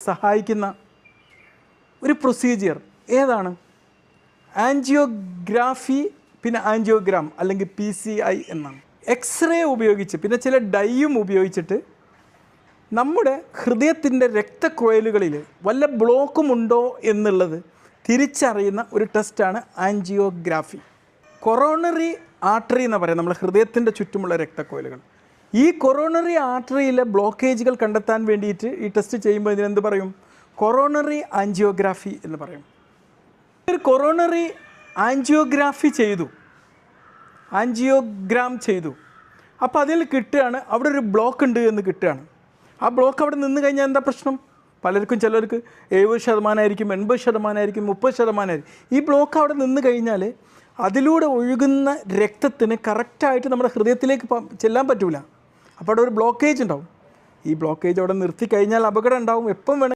സഹായിക്കുന്ന ഒരു പ്രൊസീജിയർ ഏതാണ്? ആൻജിയോഗ്രാഫി, പിന്നെ ആൻജിയോഗ്രാം അല്ലെങ്കിൽ PCI എന്നാണ്. എക്സ്റേ ഉപയോഗിച്ച് പിന്നെ ചില ഡൈയും ഉപയോഗിച്ചിട്ട് നമ്മുടെ ഹൃദയത്തിൻ്റെ രക്തക്കുഴലുകളിൽ വല്ല ബ്ലോക്കുമുണ്ടോ എന്നുള്ളത് തിരിച്ചറിയുന്ന ഒരു ടെസ്റ്റാണ് ആൻജിയോഗ്രാഫി. കൊറോണറി ആർട്ടറി എന്ന് പറയാം, നമ്മുടെ ഹൃദയത്തിൻ്റെ ചുറ്റുമുള്ള രക്തക്കുഴലുകൾ. ഈ കൊറോണറി ആർട്ടറിയിലെ ബ്ലോക്കേജുകൾ കണ്ടെത്താൻ വേണ്ടിയിട്ട് ഈ ടെസ്റ്റ് ചെയ്യുമ്പോൾ ഇതിനെന്ത് പറയും? കൊറോണറി ആൻജിയോഗ്രാഫി എന്ന് പറയും. ഒരു കൊറോണറി ആൻജിയോഗ്രാഫി ചെയ്തു, ആൻജിയോഗ്രാം ചെയ്തു, അപ്പോൾ അതിൽ കിട്ടുകയാണ് അവിടെ ഒരു ബ്ലോക്ക് ഉണ്ട് എന്ന് കിട്ടുകയാണ്. ആ ബ്ലോക്ക് അവിടെ നിന്ന് കഴിഞ്ഞാൽ എന്താ പ്രശ്നം? പലർക്കും, ചിലർക്ക് 70% 80%, 30%. ഈ ബ്ലോക്ക് അവിടെ നിന്ന് കഴിഞ്ഞാൽ അതിലൂടെ ഒഴുകുന്ന രക്തത്തിന് കറക്റ്റായിട്ട് നമ്മുടെ ഹൃദയത്തിലേക്ക് ചെല്ലാൻ പറ്റില്ല. അപ്പോൾ അവിടെ ഒരു ബ്ലോക്കേജ് ഉണ്ടാവും. ഈ ബ്ലോക്കേജ് അവിടെ നിർത്തി കഴിഞ്ഞാൽ അപകടം ഉണ്ടാവും. എപ്പം വേണമെങ്കിൽ